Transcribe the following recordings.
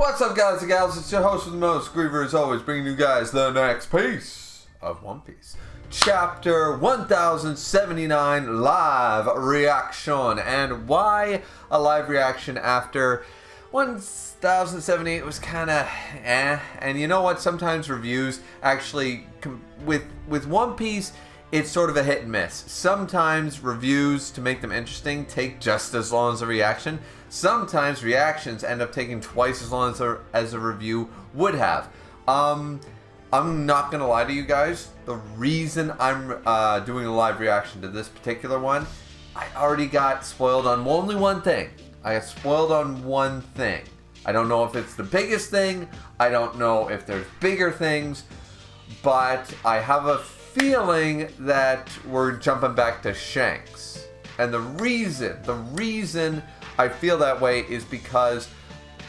What's up, guys and gals? It's your host with the most, Griever, as always, bringing you guys the next piece of One Piece. Chapter 1079, live reaction. And why a live reaction after 1078 was kind of And you know what? Sometimes reviews actually, with One Piece, it's sort of a hit and miss. Sometimes reviews, to make them interesting, take just as long as a reaction. Sometimes reactions end up taking twice as long as a review would have. I'm not going to lie to you guys. The reason I'm doing a live reaction to this particular one, I already got spoiled on only one thing. I got spoiled on one thing. I don't know if it's the biggest thing. I don't know if there's bigger things. But I have a feeling that we're jumping back to Shanks. And the reason I feel that way is because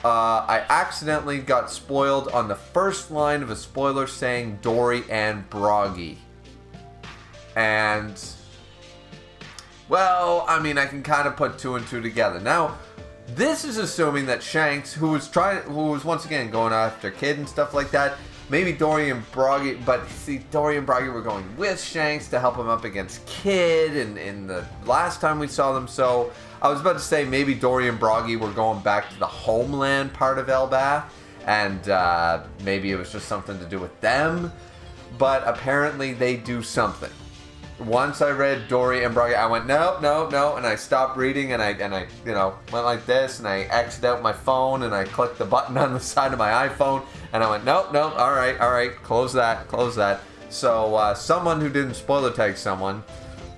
I accidentally got spoiled on the first line of a spoiler saying Dory and Broggy. And, well, I mean, I can kind of put two and two together. Now, this is assuming that Shanks, who was once again going after Kid and stuff like that, maybe Dory and Broggy, but see, Dory and Broggy were going with Shanks to help him up against Kid in the last time we saw them. So I was about to say maybe Dory and Broggy were going back to the homeland part of Elbaf, and maybe it was just something to do with them. But apparently they do something. Once I read Dory and Broggy, I went, no, and I stopped reading, and I went like this, and I exited out my phone, and I clicked the button on the side of my iPhone, and I went, no, all right, close that. So someone who didn't spoiler tag someone,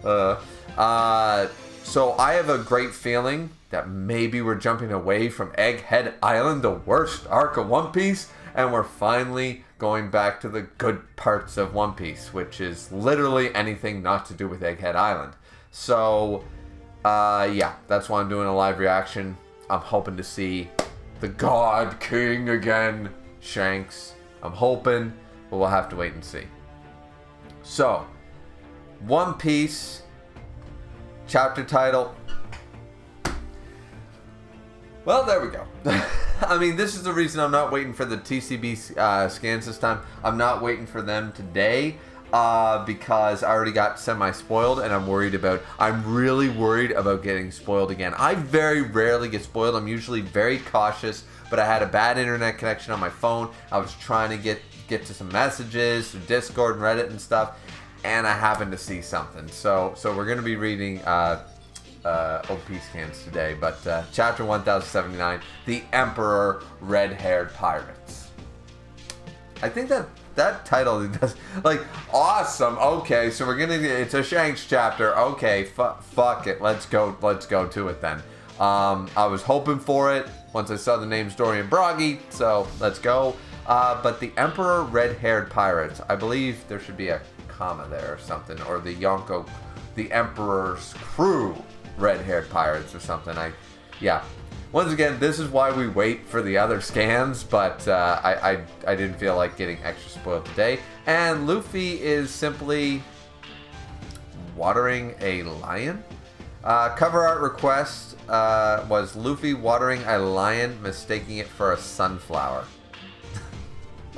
so I have a great feeling that maybe we're jumping away from Egghead Island, the worst arc of One Piece, and we're finally going back to the good parts of One Piece, which is literally anything not to do with Egghead Island. So, yeah, that's why I'm doing a live reaction. I'm hoping to see the God King again, Shanks. I'm hoping, but we'll have to wait and see. So, One Piece, chapter title. Well, there we go. I mean, this is the reason I'm not waiting for the TCB scans this time. I'm not waiting for them today because I already got semi-spoiled, and I'm really worried about getting spoiled again. I very rarely get spoiled. I'm usually very cautious, but I had a bad internet connection on my phone. I was trying to get to some messages through Discord and Reddit and stuff, and I happened to see something. So we're going to be reading OP scans today, but chapter 1079, the Emperor Red-Haired Pirates. I think that title does, like, awesome. Okay, so it's a Shanks chapter. Okay, fuck it, let's go to it then. I was hoping for it once I saw the names Dory and Broggy, so let's go. But the Emperor Red-Haired Pirates, I believe there should be a comma there or something, or the Emperor's crew Red-Haired Pirates or something. Yeah. Once again, this is why we wait for the other scans, but I didn't feel like getting extra spoiled today. And Luffy is simply watering a lion. Cover art request was Luffy watering a lion, mistaking it for a sunflower.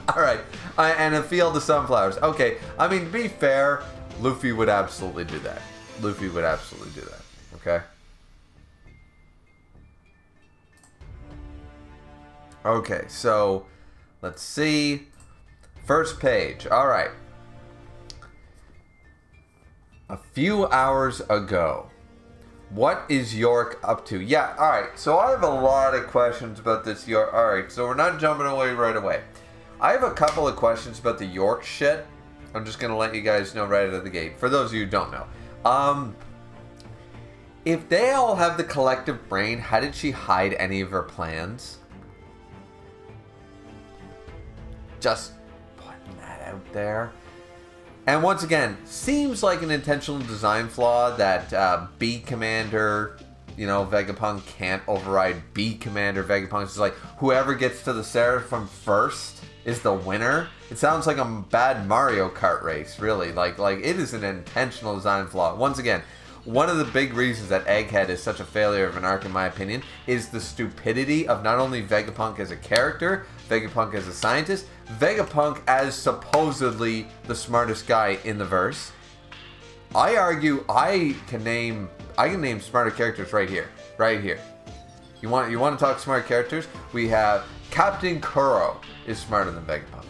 Alright, and a field of sunflowers. Okay, I mean, to be fair, Luffy would absolutely do that. Okay. Okay, so let's see. First page. All right. A few hours ago. What is York up to? Yeah, all right. So I have a lot of questions about this York. All right, so we're not jumping away right away. I have a couple of questions about the York shit. I'm just going to let you guys know right out of the gate. For those of you who don't know. If they all have the collective brain, how did she hide any of her plans? Just putting that out there. And once again, seems like an intentional design flaw that B Commander, Vegapunk can't override B Commander Vegapunk. It's like whoever gets to the Seraphim first is the winner. It sounds like a bad Mario Kart race, really. Like it is an intentional design flaw. Once again, one of the big reasons that Egghead is such a failure of an arc, in my opinion, is the stupidity of not only Vegapunk as a character, Vegapunk as a scientist, Vegapunk as supposedly the smartest guy in the verse. I argue I can name smarter characters right here. Right here. You want to talk smart characters? We have Captain Kuro is smarter than Vegapunk.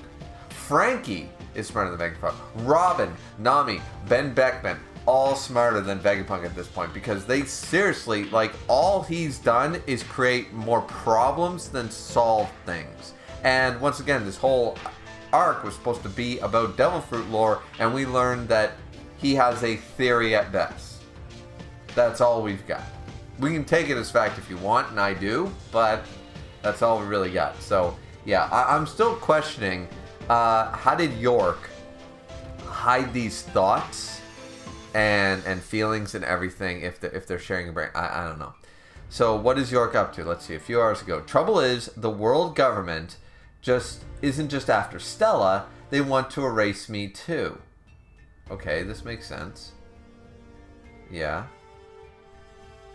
Frankie is smarter than Vegapunk. Robin, Nami, Ben Beckman, all smarter than Vegapunk at this point, because they seriously, like, all he's done is create more problems than solve things. And once again, this whole arc was supposed to be about Devil Fruit lore, and we learned that he has a theory at best. That's all we've got. We can take it as fact if you want, and I do, but that's all we really got. So, yeah, I'm still questioning, how did York hide these thoughts and feelings and everything if they're sharing a brain? I don't know. So what is York up to? Let's see. A few hours ago. Trouble is, the world government isn't just after Stella. They want to erase me too. Okay, this makes sense. Yeah.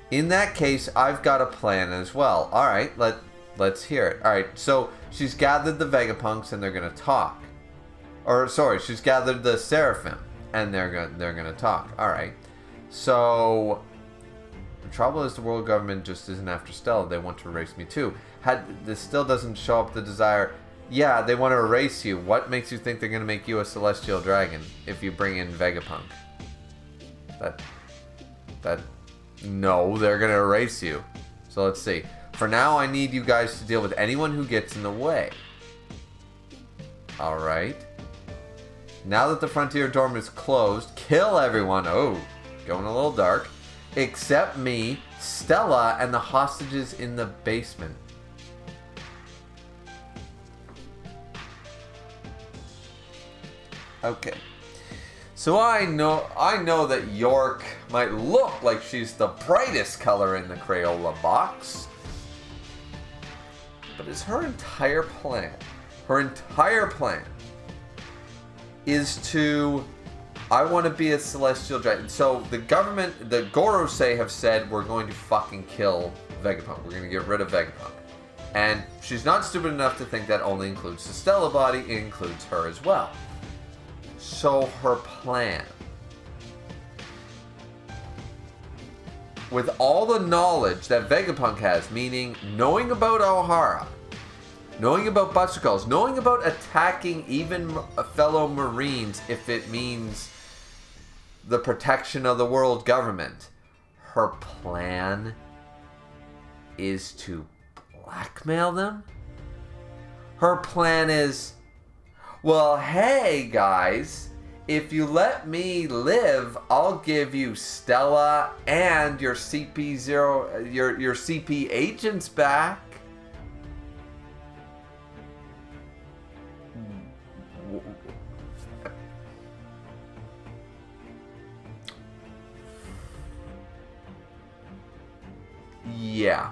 In that case, I've got a plan as well. All right, let's hear it. All right, so she's gathered the Vegapunks and they're gonna talk. Or sorry, she's gathered the Seraphim and they're gonna talk. All right. So the trouble is, the world government just isn't after Stella. They want to erase me too. This still doesn't show up the desire. Yeah, they want to erase you. What makes you think they're gonna make you a celestial dragon if you bring in Vegapunk? No, they're gonna erase you. So let's see. For now, I need you guys to deal with anyone who gets in the way. Alright. Now that the Frontier Dorm is closed, kill everyone. Oh, going a little dark. Except me, Stella, and the hostages in the basement. Okay. So I know that York might look like she's the brightest color in the Crayola box. But it's her entire plan is to, I want to be a celestial dragon. So the government, the Gorosei have said, we're going to fucking kill Vegapunk. We're going to get rid of Vegapunk. And she's not stupid enough to think that only includes the Stella body, it includes her as well. So her plan, with all the knowledge that Vegapunk has, meaning knowing about O'Hara, knowing about Butcherculls, knowing about attacking even fellow Marines if it means the protection of the world government, her plan is to blackmail them? Her plan is, well, hey guys, if you let me live, I'll give you Stella and your CP0, your CP agents back. Yeah.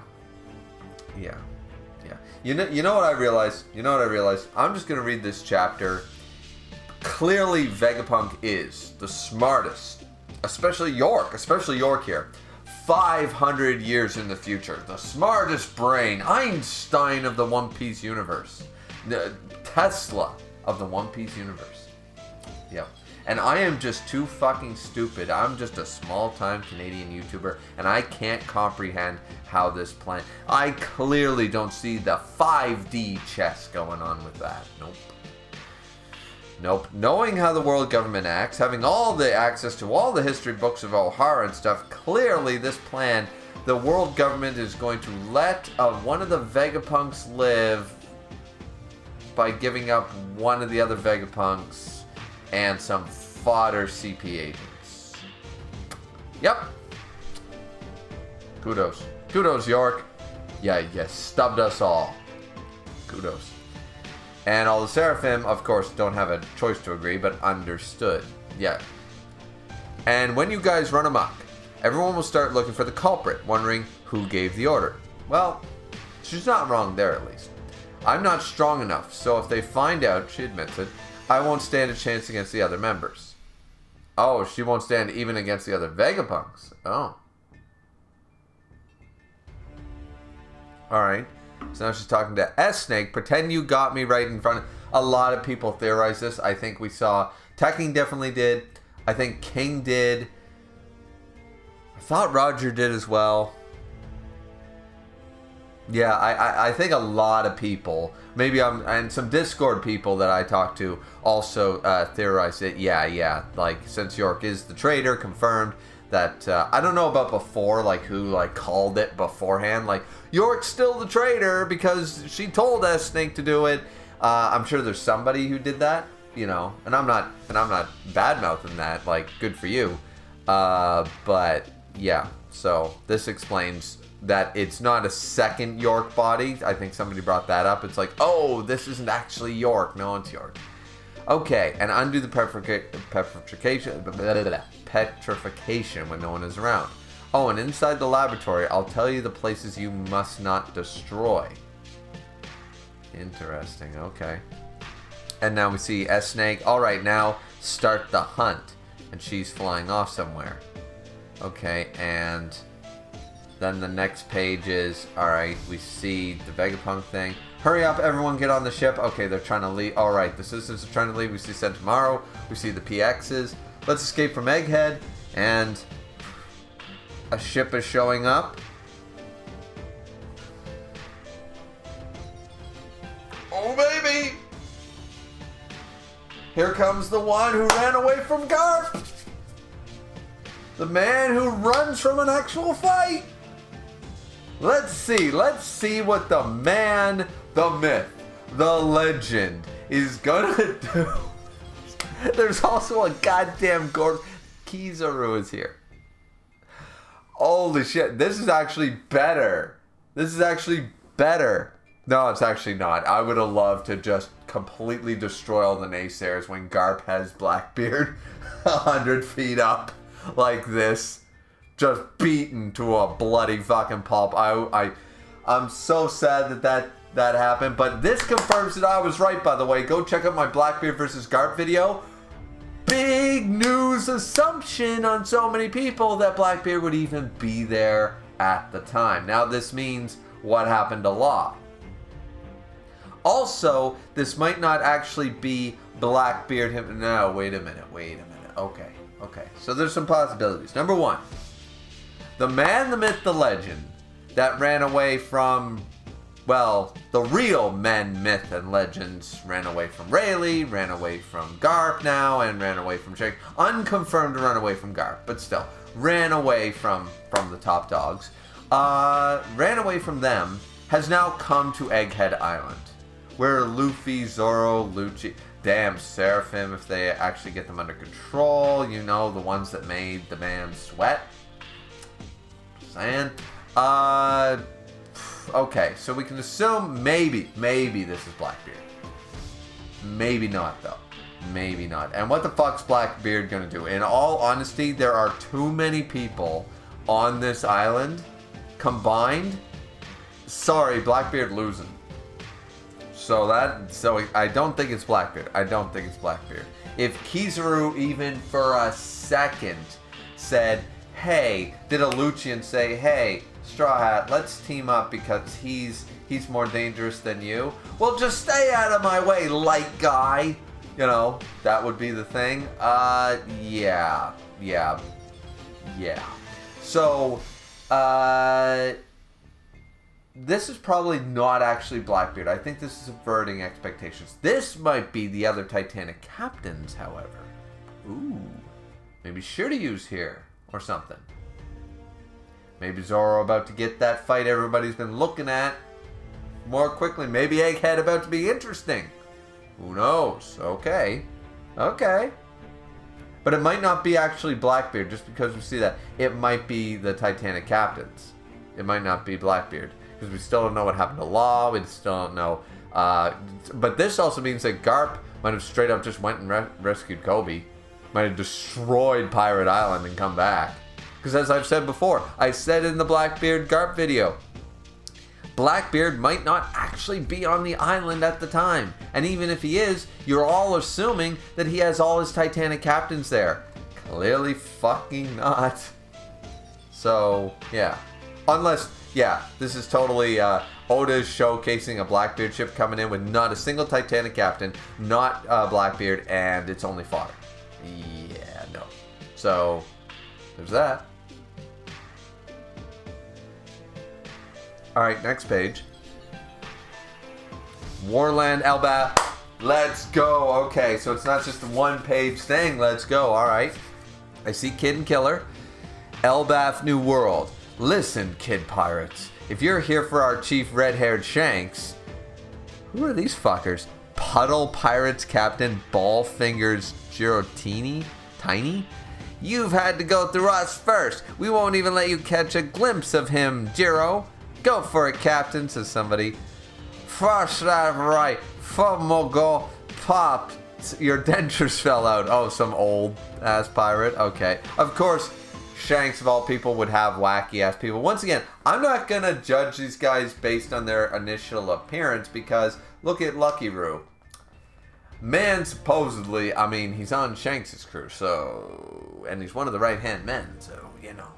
You know what I realized? I'm just gonna read this chapter. Clearly, Vegapunk is the smartest, especially York here. 500 years in the future, the smartest brain, Einstein of the One Piece universe, Tesla of the One Piece universe. Yep. And I am just too fucking stupid. I'm just a small-time Canadian YouTuber, and I can't comprehend how this plan. I clearly don't see the 5D chess going on with that. Nope. Knowing how the world government acts, having all the access to all the history books of O'Hara and stuff, clearly this plan, the world government is going to let one of the Vegapunks live by giving up one of the other Vegapunks and some fodder CP agents. Yep. Kudos, York. Yeah, you stubbed us all. Kudos. And all the Seraphim, of course, don't have a choice to agree, but understood. Yeah. And when you guys run amok, everyone will start looking for the culprit, wondering who gave the order. Well, she's not wrong there, at least. I'm not strong enough, so if they find out, she admits it, I won't stand a chance against the other members. Oh, she won't stand even against the other Vegapunks. Oh. Alright. So now she's talking to S-Snake. Pretend you got me right in front of... A lot of people theorize this. I think we saw... Tekking definitely did. I think King did. I thought Roger did as well. Yeah, I think a lot of people... Maybe and some Discord people that I talked to also theorized it. Yeah. Like, since York is the traitor, confirmed that... I don't know about before, like, who, like, called it beforehand. Like, York's still the traitor because she told S-Snake to do it. I'm sure there's somebody who did that, you know. And I'm not bad-mouthing that. Like, good for you. But, yeah. So, this explains... that it's not a second York body. I think somebody brought that up. It's like, oh, this isn't actually York. No, it's York. Okay, and undo the petrification when no one is around. Oh, and inside the laboratory, I'll tell you the places you must not destroy. Interesting, okay. And now we see S-Snake. All right, now start the hunt. And she's flying off somewhere. Okay, and... then the next page is, alright, we see the Vegapunk thing. Hurry up, everyone get on the ship. Okay, they're trying to leave. Alright, the citizens are trying to leave. We see Sentomaro. We see the PXs. Let's escape from Egghead. And a ship is showing up. Oh, baby! Here comes the one who ran away from Garp. The man who runs from an actual fight. Let's see what the man, the myth, the legend is gonna do. There's also a goddamn Kizaru is here. Holy shit, this is actually better. This is actually better. No, it's actually not. I would have loved to just completely destroy all the naysayers when Garp has Blackbeard 100 feet up like this. Just beaten to a bloody fucking pulp. I'm so sad that happened. But this confirms that I was right, by the way. Go check out my Blackbeard versus Garp video. Big news assumption on so many people that Blackbeard would even be there at the time. Now this means what happened to Law. Also, this might not actually be Blackbeard him. No, wait a minute. Okay. So there's some possibilities. Number one. The man, the myth, the legend that ran away from, well, the real men, myth, and legends ran away from Rayleigh, ran away from Garp now, and ran away from Shanks. Unconfirmed to run away from Garp, but still, ran away from the top dogs. Ran away from them, has now come to Egghead Island, where Luffy, Zoro, Lucci, damn, Seraphim, if they actually get them under control, you know, the ones that made the man sweat. And okay, so we can assume maybe this is Blackbeard. Maybe not though. Maybe not. And what the fuck's Blackbeard gonna do? In all honesty, there are too many people on this island combined. Sorry, Blackbeard losing. So I don't think it's Blackbeard. If Kizaru even for a second said, hey, did a Lucian say, hey, Straw Hat, let's team up because he's more dangerous than you? Well, just stay out of my way, light guy. You know, that would be the thing. Yeah. So, this is probably not actually Blackbeard. I think this is subverting expectations. This might be the other Titanic captains, however. Ooh. Maybe Shiryu's here. Or something. Maybe Zoro about to get that fight everybody's been looking at more quickly. Maybe Egghead about to be interesting. Who knows? Okay. But it might not be actually Blackbeard just because we see that. It might be the Titanic captains. It might not be Blackbeard. Because we still don't know what happened to Law. We still don't know. But this also means that Garp might have straight up just went and rescued Kobe. Might have destroyed Pirate Island and come back. Because as I've said before, I said in the Blackbeard Garp video, Blackbeard might not actually be on the island at the time. And even if he is, you're all assuming that he has all his Titanic captains there. Clearly fucking not. So, yeah. Unless, yeah, this is totally Oda's showcasing a Blackbeard ship coming in with not a single Titanic captain, not Blackbeard, and it's only fodder. Yeah, no. So, there's that. Alright, next page. Warland Elbaf. Let's go. Okay, so it's not just a one-page thing. Let's go. Alright. I see Kid and Killer. Elbaf New World. Listen, Kid Pirates. If you're here for our chief red-haired Shanks... Who are these fuckers? Puddle Pirates Captain Ballfingers Girotini? Tiny? You've had to go through us first. We won't even let you catch a glimpse of him, Giro. Go for it, Captain, says somebody. First that right. Fumogo popped. Your dentures fell out. Oh, some old-ass pirate. Okay. Of course, Shanks, of all people, would have wacky-ass people. Once again, I'm not going to judge these guys based on their initial appearance because look at Lucky Roo. Man, supposedly, I mean, he's on Shanks' crew, so... And he's one of the right-hand men, so, you know.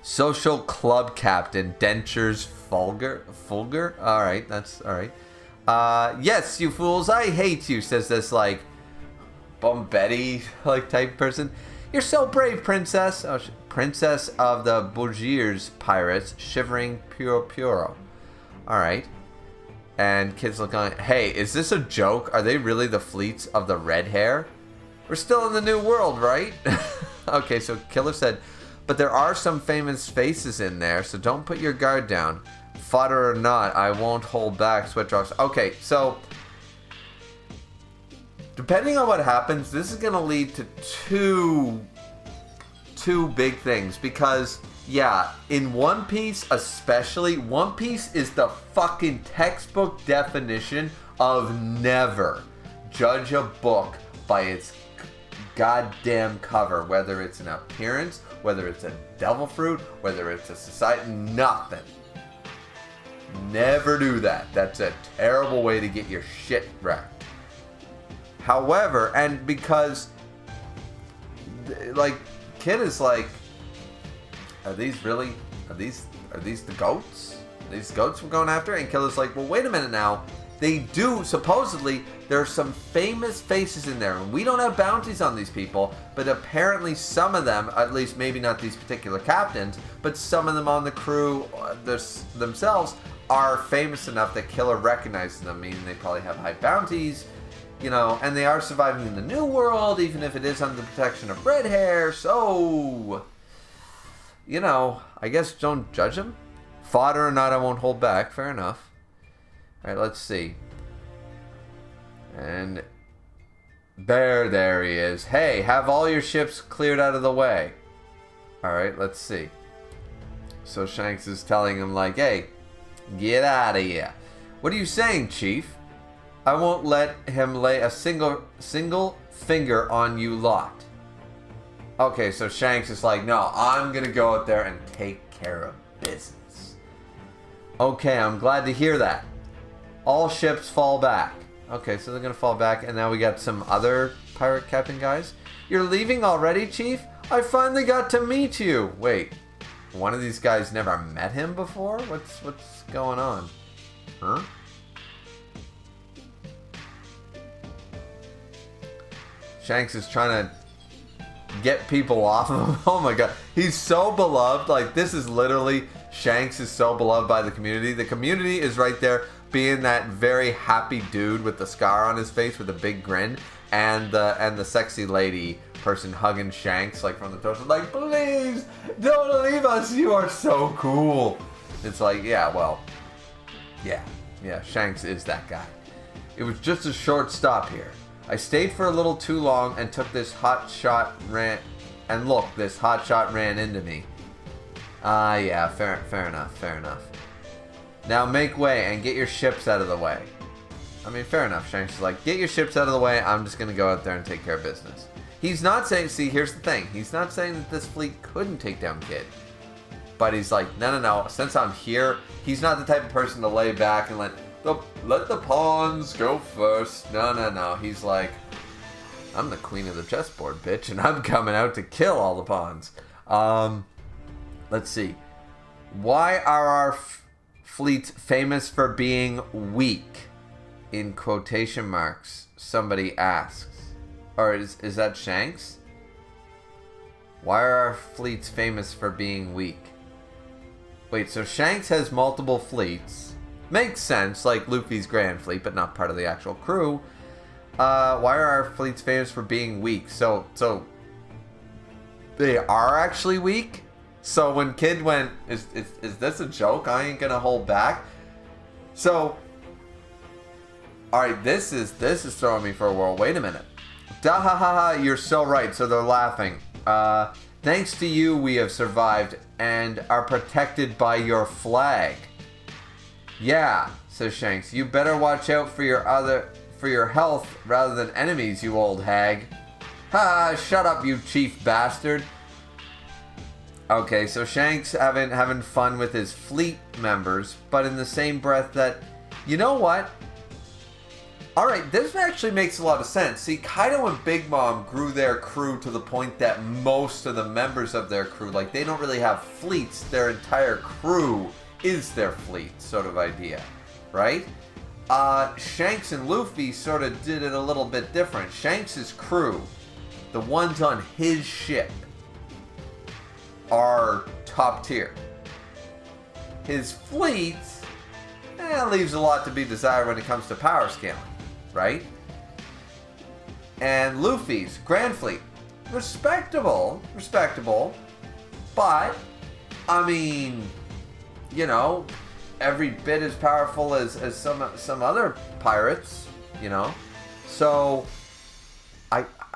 Social Club Captain, Dentures Fulgur? Alright, that's alright. Yes, you fools, I hate you, says this, like, Bombetti, like, type person. You're so brave, princess. Oh, princess of the Bulgiers pirates, shivering Puro. Alright. And kids look on, hey, is this a joke? Are they really the fleets of the red hair? We're still in the new world, right? Okay, so Killer said, but there are some famous faces in there, so don't put your guard down. Fodder or not, I won't hold back. Sweat drops. Okay, so depending on what happens, this is going to lead to two big things. Because, yeah, in One Piece especially, One Piece is the fucking textbook definition of never judge a book by its goddamn cover. Whether it's an appearance, whether it's a devil fruit, whether it's a society, nothing. Never do that. That's a terrible way to get your shit wrecked. However, and because, like, Kid is like, are these the goats? Are these goats we're going after? And Killer's like, well, wait a minute now. They do, supposedly, there are some famous faces in there. And we don't have bounties on these people, but apparently some of them, at least maybe not these particular captains, but some of them on the crew themselves are famous enough that Killer recognizes them, meaning they probably have high bounties, you know, and they are surviving in the new world, even if it is under the protection of red hair, so, you know, I guess don't judge them. Fodder or not, I won't hold back, fair enough. Alright, let's see. And there he is. Hey, have all your ships cleared out of the way. Alright, let's see. So Shanks is telling him like, hey, get out of here. What are you saying, Chief? I won't let him lay a single finger on you lot. Okay, so Shanks is like, no, I'm gonna go out there and take care of business. Okay, I'm glad to hear that. All ships fall back. Okay, so they're gonna fall back, and now we got some other pirate captain guys. You're leaving already, Chief? I finally got to meet you. Wait, one of these guys never met him before? What's going on? Huh? Shanks is trying to get people off of him. Oh my god, he's so beloved. Like, this is literally, Shanks is so beloved by the community. The community is right there, being that very happy dude with the scar on his face with a big grin, and the sexy lady person hugging Shanks like from the torso, like, please don't leave us, you are so cool. It's like, yeah, well, yeah, Shanks is that guy. It was just a short stop here. I stayed for a little too long and took this hot shot and look, this hot shot ran into me. Yeah, fair enough. Now make way and get your ships out of the way. I mean, fair enough. Shanks is like, get your ships out of the way. I'm just going to go out there and take care of business. He's not saying, see, here's the thing. He's not saying that this fleet couldn't take down Kid. But he's like, no. Since I'm here, he's not the type of person to lay back and let the pawns go first. No. He's like, I'm the queen of the chessboard, bitch, and I'm coming out to kill all the pawns. Let's see. Why are our fleets famous for being weak? In quotation marks, somebody asks. Or is that Shanks? Why are our fleets famous for being weak? Wait, so Shanks has multiple fleets. Makes sense, like Luffy's Grand Fleet, but not part of the actual crew. Why are our fleets famous for being weak? So they are actually weak? So when Kid went, is this a joke? I ain't gonna hold back. So, alright, this is throwing me for a whirl. Wait a minute. Da ha ha ha, you're so right. So they're laughing. Thanks to you, we have survived and are protected by your flag. Yeah, says Shanks. You better watch out for your health rather than enemies, you old hag. Ha! Shut up, you chief bastard. Okay, so Shanks having fun with his fleet members, but in the same breath that, you know what? Alright, this actually makes a lot of sense. See, Kaido and Big Mom grew their crew to the point that most of the members of their crew, like, they don't really have fleets. Their entire crew is their fleet, sort of idea, right? Shanks and Luffy sort of did it a little bit different. Shanks' crew, the ones on his ship, are top tier. His fleet leaves a lot to be desired when it comes to power scaling, right? And Luffy's Grand Fleet, respectable, but I mean, you know, every bit as powerful as some other pirates, you know. So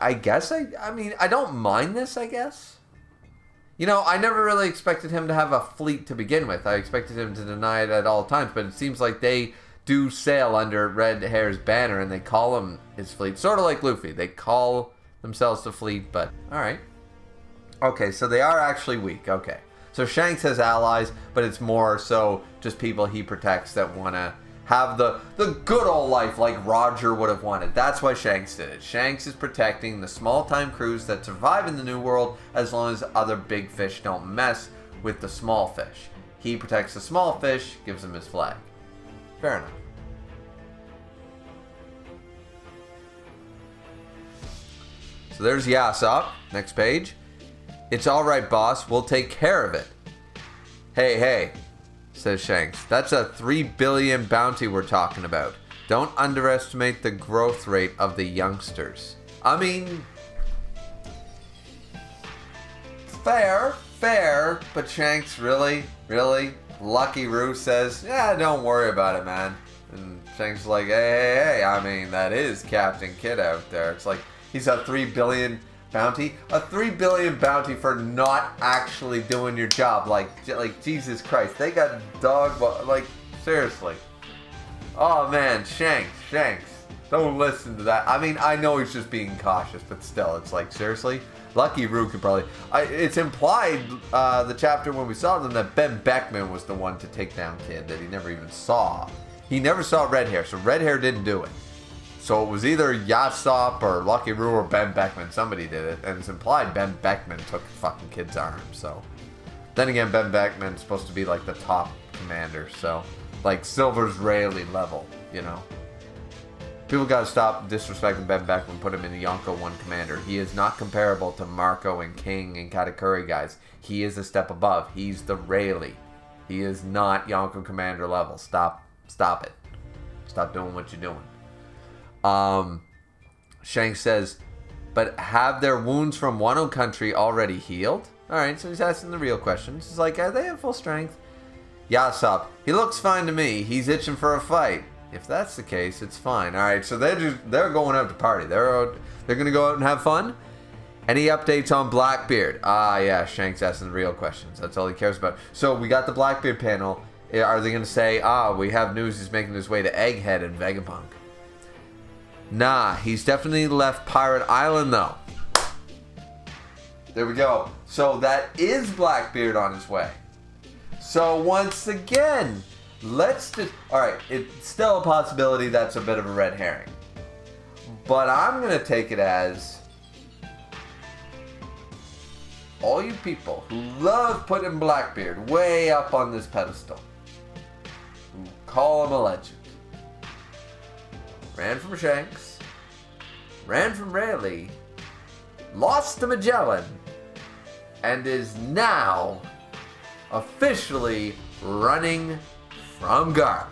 I guess I mean I don't mind this, I guess. You know, I never really expected him to have a fleet to begin with. I expected him to deny it at all times, but it seems like they do sail under Red Hair's banner and they call him his fleet. Sort of like Luffy. They call themselves the fleet, but alright. Okay, so they are actually weak. Okay. So Shanks has allies, but it's more so just people he protects that want to have the good old life like Roger would have wanted. That's why Shanks did it. Shanks is protecting the small-time crews that survive in the New World as long as other big fish don't mess with the small fish. He protects the small fish, gives him his flag. Fair enough. So there's Yasopp. Next page. It's alright, boss. We'll take care of it. Hey, says Shanks. That's a 3 billion bounty we're talking about. Don't underestimate the growth rate of the youngsters. I mean, fair, but Shanks, really? Lucky Roo says, yeah, don't worry about it, man. And Shanks is like, hey, I mean, that is Captain Kidd out there. It's like, he's a 3 billion bounty? A 3 billion bounty for not actually doing your job. Like Jesus Christ. They got like, seriously. Oh man, Shanks. Don't listen to that. I mean, I know he's just being cautious, but still, it's like, seriously? Lucky Roo could probably... it's implied, the chapter when we saw them, that Ben Beckman was the one to take down Kid, that he never even saw. He never saw Red Hair, so Red Hair didn't do it. So it was either Yasopp or Lucky Roo or Ben Beckman. Somebody did it. And it's implied Ben Beckman took fucking Kid's arm. So then again, Ben Beckman's supposed to be like the top commander. So like Silver's Rayleigh level, you know. People gotta stop disrespecting Ben Beckman and put him in the Yonko 1 commander. He is not comparable to Marco and King and Katakuri guys. He is a step above. He's the Rayleigh. He is not Yonko commander level. Stop it. Stop doing what you're doing. Shanks says, but have their wounds from Wano country already healed? Alright, so he's asking the real questions. He's like, are they at full strength? Yasopp, he looks fine to me. He's itching for a fight. If that's the case, it's fine. Alright, so they're going out to party. They're gonna go out and have fun? Any updates on Blackbeard? Ah, yeah, Shanks asking the real questions. That's all he cares about. So we got the Blackbeard panel. Are they gonna say, we have news he's making his way to Egghead and Vegapunk? Nah, he's definitely left Pirate Island, though. There we go. So that is Blackbeard on his way. So once again, let's just... Alright, it's still a possibility that's a bit of a red herring. But I'm going to take it as all you people who love putting Blackbeard way up on this pedestal, who call him a legend, ran from Shanks, ran from Rayleigh, lost to Magellan, and is now officially running from Garp.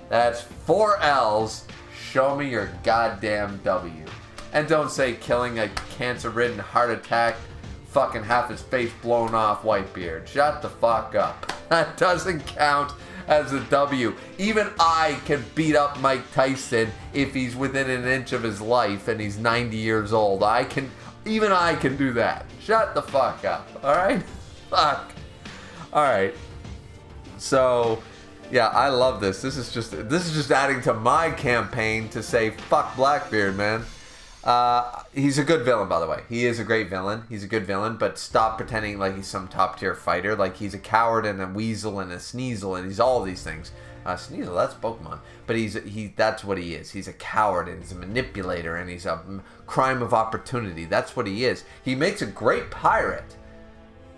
That's 4 L's. Show me your goddamn W. And don't say killing a cancer-ridden heart attack, fucking half his face blown off Whitebeard. Shut the fuck up. That doesn't count as a W. Even I can beat up Mike Tyson if he's within an inch of his life and he's 90 years old. Even I can do that. Shut the fuck up. Alright? Fuck. Alright. So, yeah, I love this. This is just adding to my campaign to say fuck Blackbeard, man. He's a good villain, by the way. He is a great villain. He's a good villain, but stop pretending like he's some top tier fighter. Like he's a coward and a weasel and a sneasel and he's all these things. Sneasel, that's Pokemon. But that's what he is. He's a coward and he's a manipulator and he's a crime of opportunity. That's what he is. He makes a great pirate.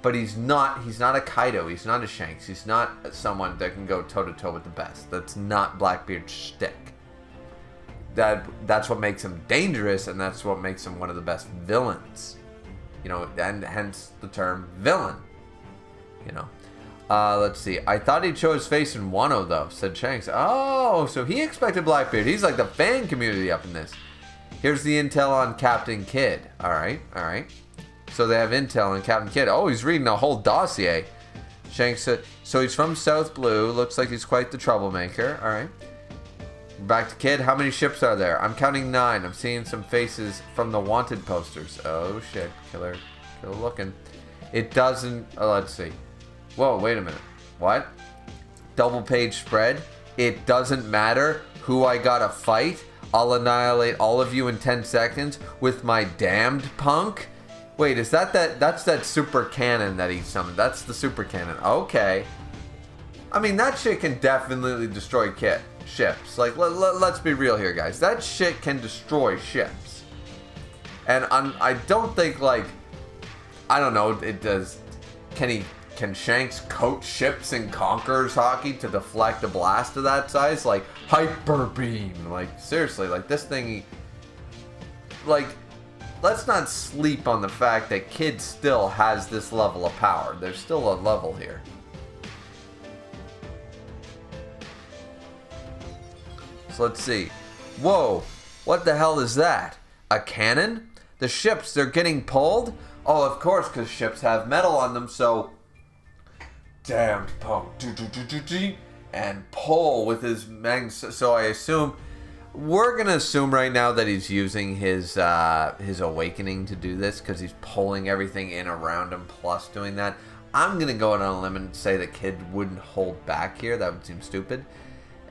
But he's not a Kaido, he's not a Shanks, he's not someone that can go toe-to-toe with the best. That's not Blackbeard's shtick. That's what makes him dangerous, and that's what makes him one of the best villains. You know, and hence the term villain. You know. Let's see. I thought he'd show his face in Wano, though, said Shanks. Oh, so he expected Blackbeard. He's like the fan community up in this. Here's the intel on Captain Kidd. Alright. So they have intel on Captain Kidd. Oh, he's reading a whole dossier. Shanks said, so he's from South Blue. Looks like he's quite the troublemaker. Alright. Back to Kidd. How many ships are there? I'm counting 9. I'm seeing some faces from the wanted posters. Oh, shit. Killer looking. It doesn't... Oh, let's see. Whoa, wait a minute. What? Double page spread? It doesn't matter who I gotta fight? I'll annihilate all of you in 10 seconds with my damned punk? Wait, is that's that super cannon that he summoned. That's the super cannon. Okay. I mean, that shit can definitely destroy ships. Like, let's be real here, guys. That shit can destroy ships. And I don't think, like, I don't know, it does. Can Shanks coach ships in Conqueror's hockey to deflect a blast of that size? Like, hyper beam. Like, seriously, like, this thing, like, let's not sleep on the fact that Kidd still has this level of power. There's still a level here. So let's see. Whoa, what the hell is that? A cannon? The ships, they're getting pulled? Oh, of course, because ships have metal on them, so... Damned punk. And pull with his so I assume... We're going to assume right now that he's using his awakening to do this because he's pulling everything in around him plus doing that. I'm going to go out on a limb and say that Kidd wouldn't hold back here. That would seem stupid.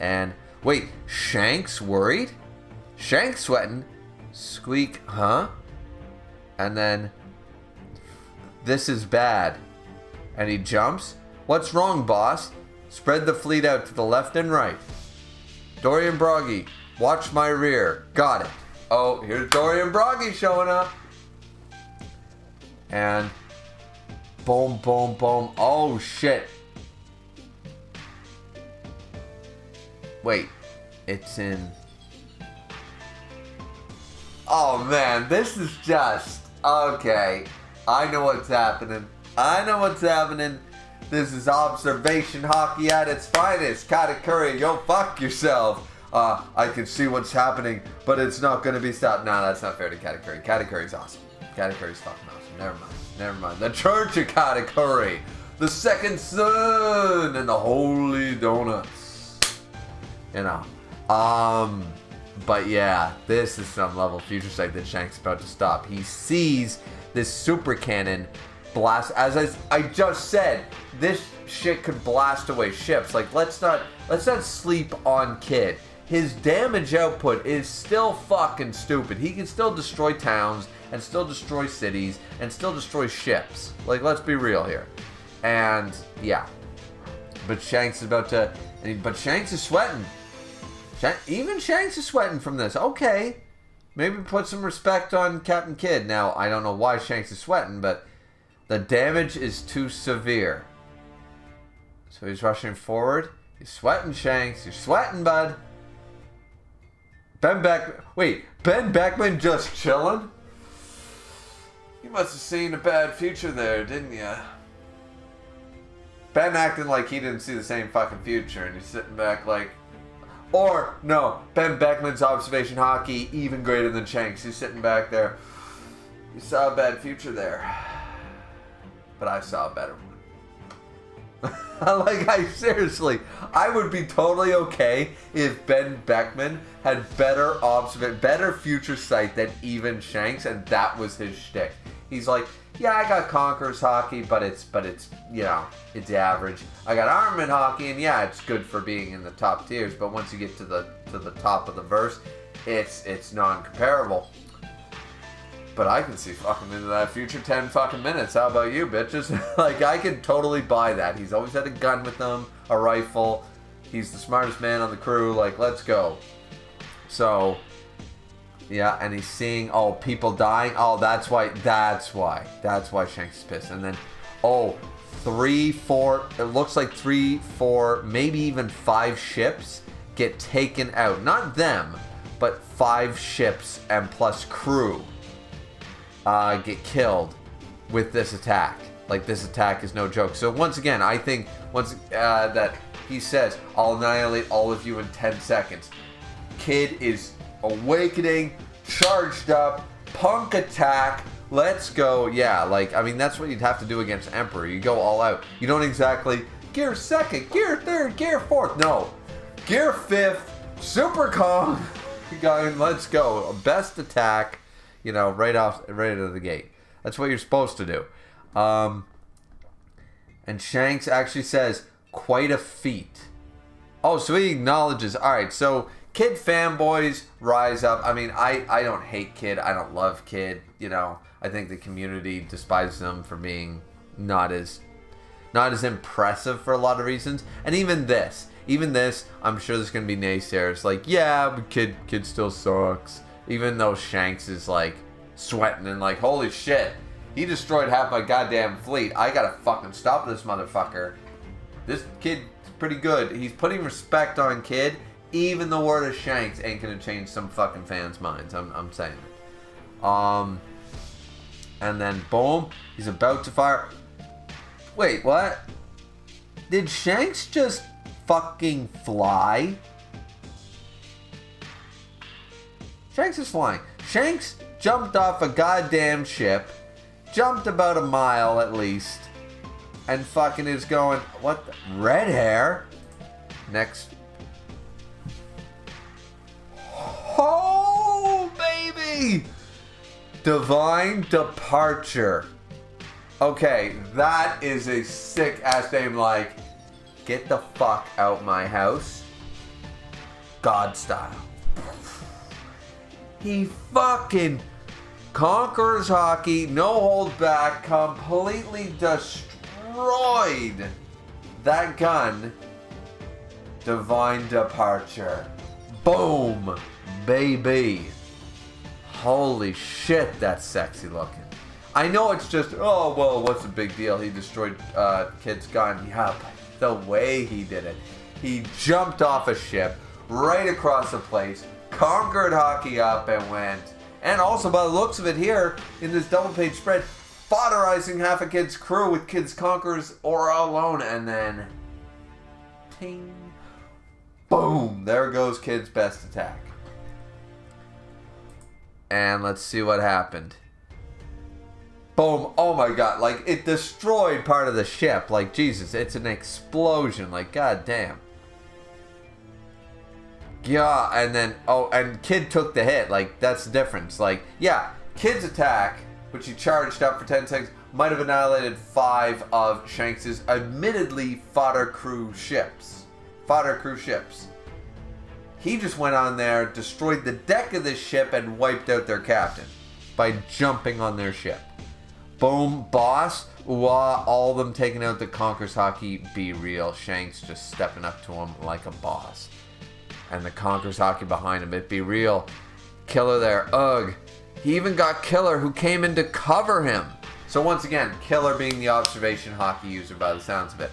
And, wait, Shanks worried? Shanks sweating? Squeak, huh? And then, this is bad. And he jumps. What's wrong, boss? Spread the fleet out to the left and right. Dorian Broggy. Watch my rear. Got it. Oh, here's Dorian Broggy showing up. And boom, boom, boom. Oh, shit. Wait. It's in... Oh, man. This is just... Okay. I know what's happening. This is observation hockey at its finest. Katakuri, go fuck yourself. I can see what's happening, but it's not going to be stopped. Nah, that's not fair to Katakuri. Katakuri's awesome. Katakuri's fucking awesome. Never mind. The Church of Katakuri. The Second Son and the Holy Donuts. You know. But yeah, this is some level future sight that Shanks is about to stop. He sees this super cannon blast. As I just said, this shit could blast away ships. Like, let's not sleep on Kidd. His damage output is still fucking stupid. He can still destroy towns and still destroy cities and still destroy ships. Like, let's be real here. And yeah, but Shanks is sweating. Even Shanks is sweating from this. Okay. Maybe put some respect on Captain Kidd. Now, I don't know why Shanks is sweating, but the damage is too severe. So he's rushing forward. He's sweating, Shanks. You're sweating, bud. Ben Beckman just chilling? You must have seen a bad future there, didn't you? Ben acting like he didn't see the same fucking future, and he's sitting back like... Or, no, Ben Beckman's observation hockey even greater than Shanks. He's sitting back there. You saw a bad future there. But I saw a better one. Seriously, I would be totally okay if Ben Beckman had better future sight than even Shanks, and that was his shtick. He's like, yeah, I got Conqueror's hockey, but it's it's average. I got Armament hockey, and yeah, it's good for being in the top tiers, but once you get to the top of the verse, it's non-comparable. But I can see fucking into that future 10 fucking minutes. How about you, bitches? I could totally buy that. He's always had a gun with him, a rifle. He's the smartest man on the crew. Let's go. So, yeah, and he's seeing, people dying. That's why Shanks is pissed. And then, 3, 4, it looks like 3, 4, maybe even 5 ships get taken out. Not them, but 5 ships and plus crew. Get killed with this attack. This attack is no joke. So once again, I think that he says, I'll annihilate all of you in 10 seconds. Kid is awakening, charged up, punk attack, let's go. Yeah, that's what you'd have to do against Emperor. You go all out. You don't exactly gear 2nd, gear 3rd, gear 4th. No. Gear 5th, super calm, going, let's go. Best attack. Right out of the gate. That's what you're supposed to do. And Shanks actually says, quite a feat. So he acknowledges, alright, so Kid fanboys rise up. I don't hate Kid. I don't love Kid. I think the community despises him for being not as impressive for a lot of reasons. And even this, I'm sure there's going to be naysayers. Yeah, but Kid still sucks. Even though Shanks is sweating and holy shit, he destroyed half my goddamn fleet. I gotta fucking stop this motherfucker. This kid's pretty good. He's putting respect on Kid. Even the word of Shanks ain't gonna change some fucking fans' minds. I'm saying it. And then boom, he's about to fire. Wait, what? Did Shanks just fucking fly? Shanks is flying. Shanks jumped off a goddamn ship, jumped about a mile at least, and fucking is going, what the? Red hair? Next. Oh, baby! Divine Departure. Okay, that is a sick ass name. Get the fuck out my house. God style. He fucking Conqueror's hockey, no hold back, completely destroyed that gun. Divine Departure. Boom, baby. Holy shit, that's sexy looking. I know it's just, what's the big deal? He destroyed Kid's gun. Yeah, but the way he did it. He jumped off a ship right across the place, conquered hockey up and went. And also, by the looks of it here, in this double-page spread, fodderizing half a Kid's crew with Kid's Conqueror's aura alone. And then, ting, boom, there goes Kid's best attack. And let's see what happened. Boom, oh my god, it destroyed part of the ship. Jesus, it's an explosion, god damn. Yeah, and then, and Kid took the hit. That's the difference. Yeah, Kid's attack, which he charged up for 10 seconds, might have annihilated 5 of Shanks's admittedly fodder crew ships. He just went on there, destroyed the deck of this ship, and wiped out their captain by jumping on their ship. Boom, boss. All of them taking out the Conqueror's hockey. Be real. Shanks just stepping up to him like a boss. And the Conqueror's hockey behind him. It be real. Killer there. Ugh. He even got Killer who came in to cover him. So once again, Killer being the observation hockey user by the sounds of it.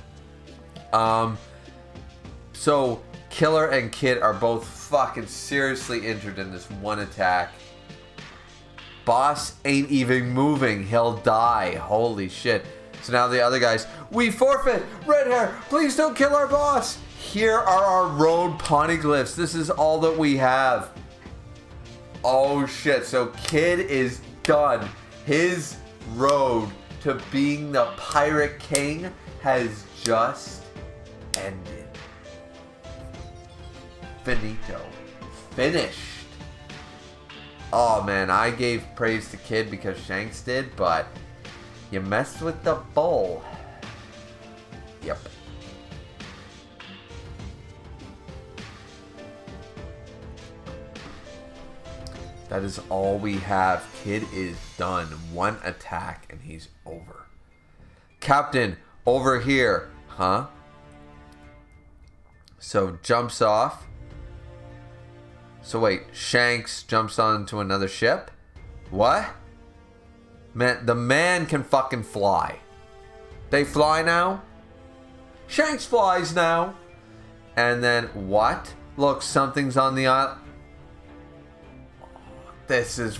So Killer and Kid are both fucking seriously injured in this one attack. Boss ain't even moving. He'll die. Holy shit. So now the other guys, we forfeit. Red hair, please don't kill our boss. Here are our road poneglyphs. This is all that we have. Oh shit. So Kid is done. His road to being the Pirate King has just ended. Finito. Finished. Oh man, I gave praise to Kid because Shanks did, but you messed with the bowl. Yep. That is all we have. Kid is done. One attack and he's over. Captain, over here. Huh? So jumps off. So wait, Shanks jumps onto another ship? What? Man, the man can fucking fly. They fly now? Shanks flies now. And then what? Look, something's on the island. This is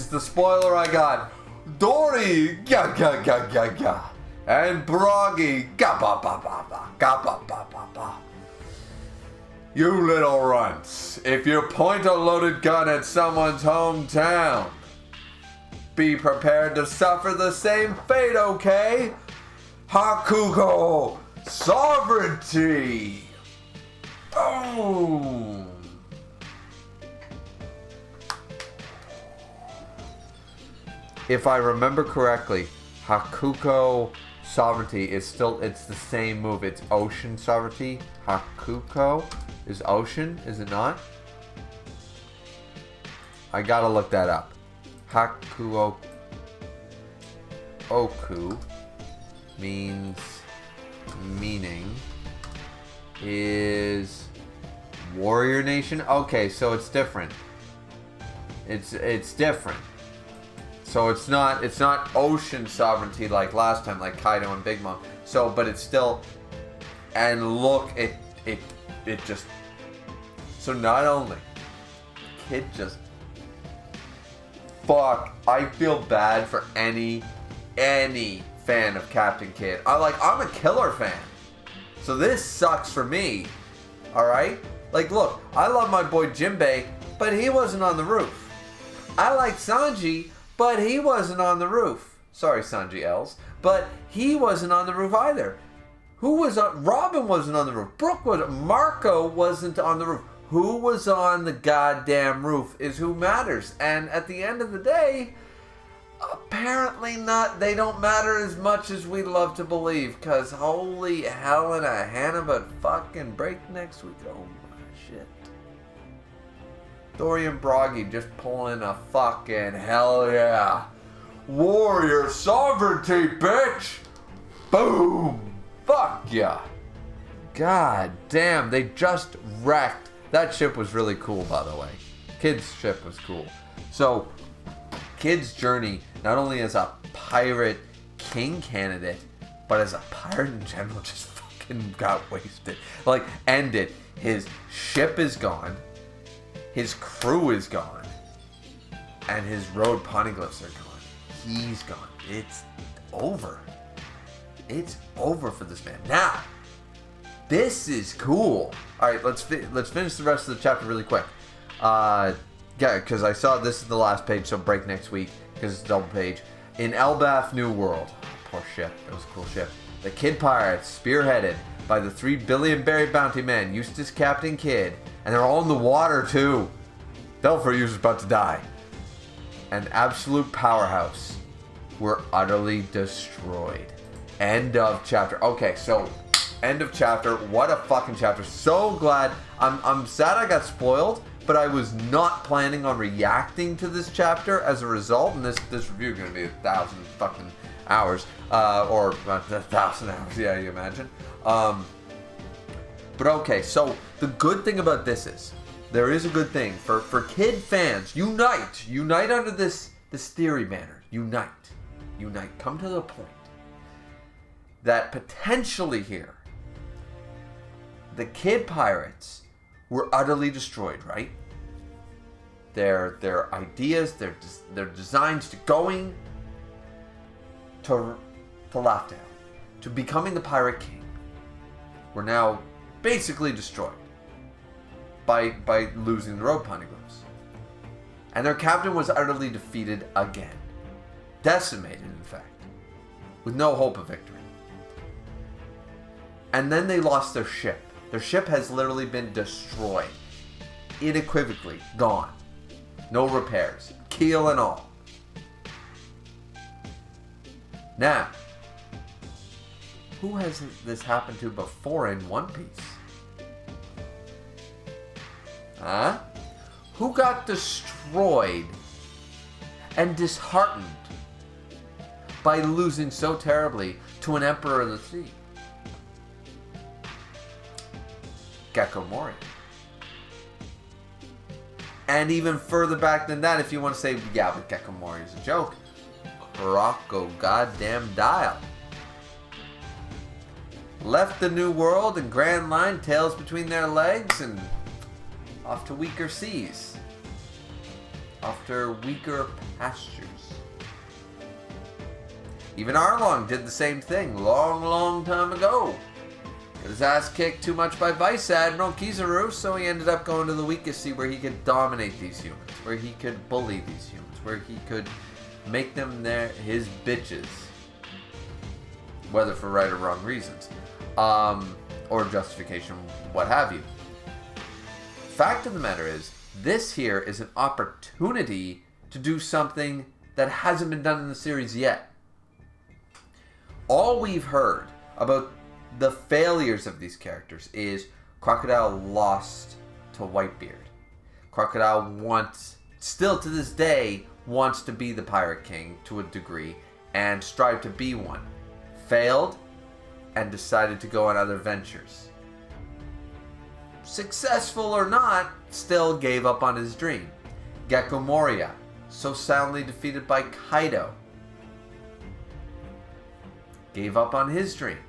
the spoiler I got. Dory, ga ga ga ga ga. And Broggy, ga ba ba ba ba, ga ba ba ba ba. You little runts, if you point a loaded gun at someone's hometown, be prepared to suffer the same fate, okay? Hakugo, sovereignty. Boom. If I remember correctly, Hakuko sovereignty is still, it's the same move. It's ocean sovereignty. Hakuko is ocean, is it not? I gotta look that up. Hakuo Oku meaning is warrior nation. Okay, so it's different. It's different. So it's not ocean sovereignty like last time, like Kaido and Big Mom. So, but it's still, and look, it just, so not only, Kid just, fuck, I feel bad for any fan of Captain Kid. I'm a Killer fan. So this sucks for me. Alright? Like, look, I love my boy Jinbei, but he wasn't on the roof. I like Sanji, but he wasn't on the roof. Sorry, Sanji Els. But he wasn't on the roof either. Who was on? Robin wasn't on the roof. Brooke was. Marco wasn't on the roof. Who was on the goddamn roof is who matters. And at the end of the day, apparently not. They don't matter as much as we love to believe. Because holy hell in a Hannah but fucking break next week. Oh my shit. Dorian Broggy just pulling a fucking hell yeah. Warrior sovereignty, bitch! Boom! Fuck yeah. God damn, they just wrecked. That ship was really cool, by the way. Kid's ship was cool. So, Kid's journey, not only as a pirate king candidate, but as a pirate in general, just fucking got wasted. Like, ended. His ship is gone. His crew is gone. And his road poneglyphs are gone. He's gone. It's over. It's over for this man. Now, this is cool. All right, let's finish the rest of the chapter really quick. Yeah, because I saw this is the last page, so break next week because it's a double page. In Elbaf New World. Oh, poor ship. That was a cool ship. The Kid Pirates, spearheaded by the 3 billion berry bounty men, Eustace, Captain Kid, and they're all in the water too. Belfort is about to die. An absolute powerhouse were utterly destroyed. End of chapter. Okay, so end of chapter. What a fucking chapter. So glad. I'm sad I got spoiled, but I was not planning on reacting to this chapter as a result. And this review is gonna be 1,000 fucking hours, or 1,000 hours. Yeah, you imagine. But okay, so the good thing about this is, there is a good thing. For kid fans, unite! Unite under this theory banner. Unite. Unite. Come to the point that potentially here, the kid pirates were utterly destroyed, right? Their ideas, their designs to going to Laughdale, to becoming the Pirate King, were now basically destroyed by losing the road poneglyphs. And their captain was utterly defeated again. Decimated, in fact. With no hope of victory. And then they lost their ship. Their ship has literally been destroyed. Unequivocally gone. No repairs. Keel and all. Now, who has this happened to before in One Piece? Huh? Who got destroyed and disheartened by losing so terribly to an Emperor of the Sea? Gecko Moria. And even further back than that, if you want to say, yeah, but Gecko Moria is a joke, Rocco goddamn Dial left the New World and Grand Line, tails between their legs, and off to weaker seas. Off to weaker pastures. Even Arlong did the same thing long time ago. Got his ass kicked too much by Vice Admiral Kizaru, so he ended up going to the weakest sea where he could dominate these humans, where he could bully these humans, where he could make them his bitches. Whether for right or wrong reasons. Or justification, what have you. Fact of the matter is, this here is an opportunity to do something that hasn't been done in the series yet. All we've heard about the failures of these characters is Crocodile lost to Whitebeard. Crocodile still to this day, wants to be the Pirate King to a degree and strive to be one. Failed and decided to go on other ventures. Successful or not, still gave up on his dream. Gecko Moria, so soundly defeated by Kaido, gave up on his dream.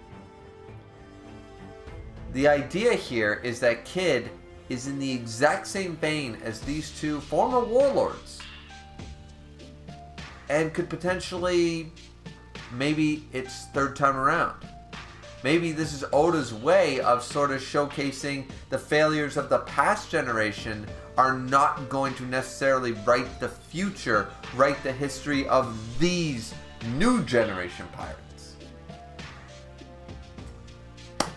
The idea here is that Kid is in the exact same vein as these two former warlords, and could potentially, maybe it's third time around. Maybe this is Oda's way of sort of showcasing the failures of the past generation are not going to necessarily write the future, write the history of these new generation pirates.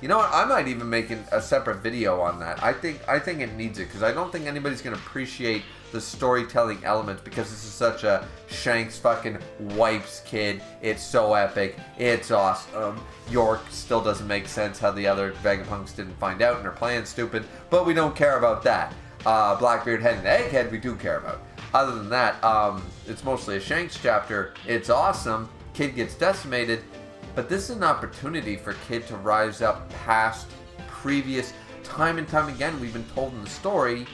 You know what? I might even make a separate video on that. I think it needs it, because I don't think anybody's going to appreciate the storytelling elements, because this is such a Shanks fucking wipes Kid. It's so epic. It's awesome. York still doesn't make sense how the other Vegapunks didn't find out and are playing stupid, but we don't care about that. Blackbeard Head and Egghead we do care about. Other than that, it's mostly a Shanks chapter. It's awesome. Kid gets decimated, but this is an opportunity for Kid to rise up past previous. Time and time again we've been told in the story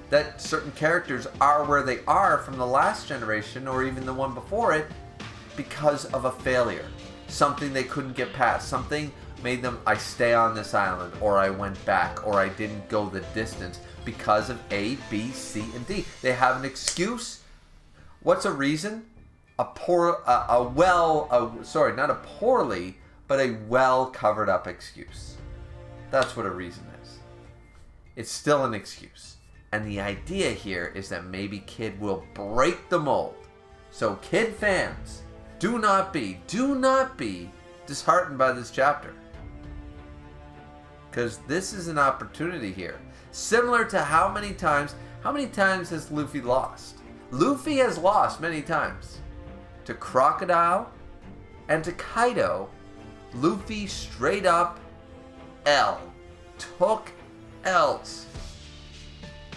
that certain characters are where they are from the last generation or even the one before it because of a failure. Something they couldn't get past. Something made them, I stay on this island, or I went back, or I didn't go the distance because of A, B, C, and D. They have an excuse. What's a reason? Not a poorly, but a well covered up excuse. That's what a reason is. It's still an excuse. And the idea here is that maybe Kid will break the mold. So Kid fans, do not be disheartened by this chapter. Because this is an opportunity here. Similar to how many times has Luffy lost? Luffy has lost many times. To Crocodile and to Kaido, Luffy straight up took L's.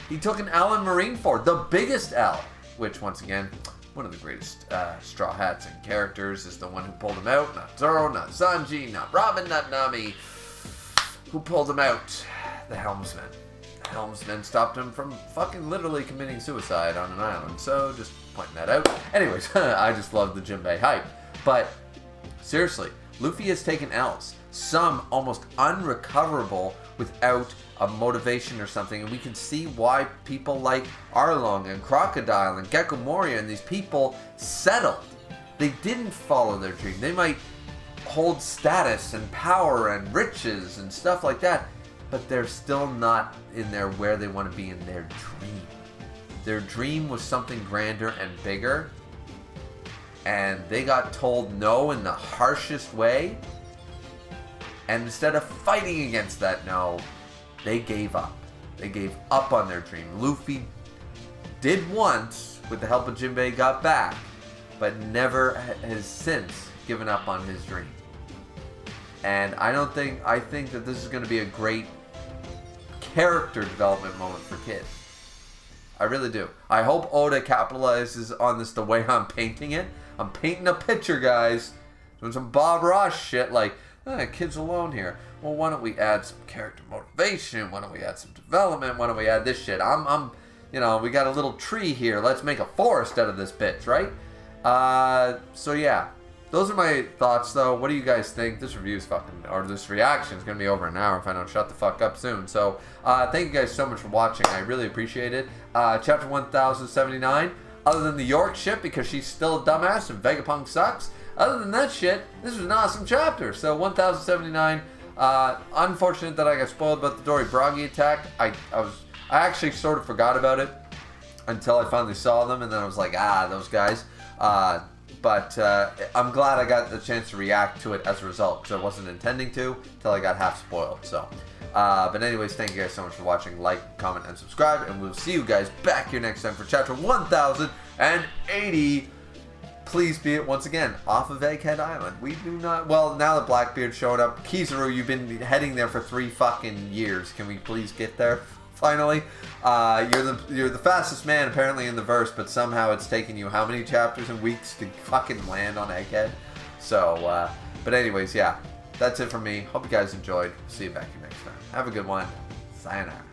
He took an L in Marineford, the biggest L, which once again, one of the greatest Straw Hats and characters is the one who pulled him out. Not Zoro, not Sanji, not Robin, not Nami. Who pulled him out? The helmsman. The helmsman stopped him from fucking literally committing suicide on an island. So, just pointing that out. Anyways, I just love the Jinbei hype. But, seriously, Luffy has taken L's. Some almost unrecoverable without a motivation or something. And we can see why people like Arlong and Crocodile and Gecko Moria and these people settled. They didn't follow their dream. They might hold status and power and riches and stuff like that, but they're still not in there where they want to be in their dream. Their dream was something grander and bigger, and they got told no in the harshest way, and instead of fighting against that no, they gave up. They gave up on their dream. Luffy did once, with the help of Jinbei, got back, but never has since given up on his dream. And I think that this is going to be a great character development moment for Kid. I really do. I hope Oda capitalizes on this the way I'm painting it. I'm painting a picture, guys. Doing some Bob Ross shit like, Kid's alone here. Well, why don't we add some character motivation? Why don't we add some development? Why don't we add this shit? We got a little tree here. Let's make a forest out of this bitch, right? So yeah. Those are my thoughts, though. What do you guys think? This reaction is going to be over an hour if I don't shut the fuck up soon. So, thank you guys so much for watching. I really appreciate it. Chapter 1079. Other than the York shit, because she's still a dumbass and Vegapunk sucks. Other than that shit, this was an awesome chapter. So, 1079. Unfortunate that I got spoiled about the Dory Bragi attack. I actually sort of forgot about it until I finally saw them, and then I was like, those guys. But I'm glad I got the chance to react to it as a result, because I wasn't intending to until I got half spoiled. So, but anyways, thank you guys so much for watching. Like, comment, and subscribe, and we'll see you guys back here next time for chapter 1080. Please be it once again off of Egghead Island. We do not. Well, now that Blackbeard's showed up, Kizaru, you've been heading there for 3 fucking years. Can we please get there? Finally, you're the fastest man apparently in the verse, but somehow it's taken you how many chapters and weeks to fucking land on Egghead? So, but anyways, yeah, that's it from me. Hope you guys enjoyed. See you back here next time. Have a good one. Sayonara.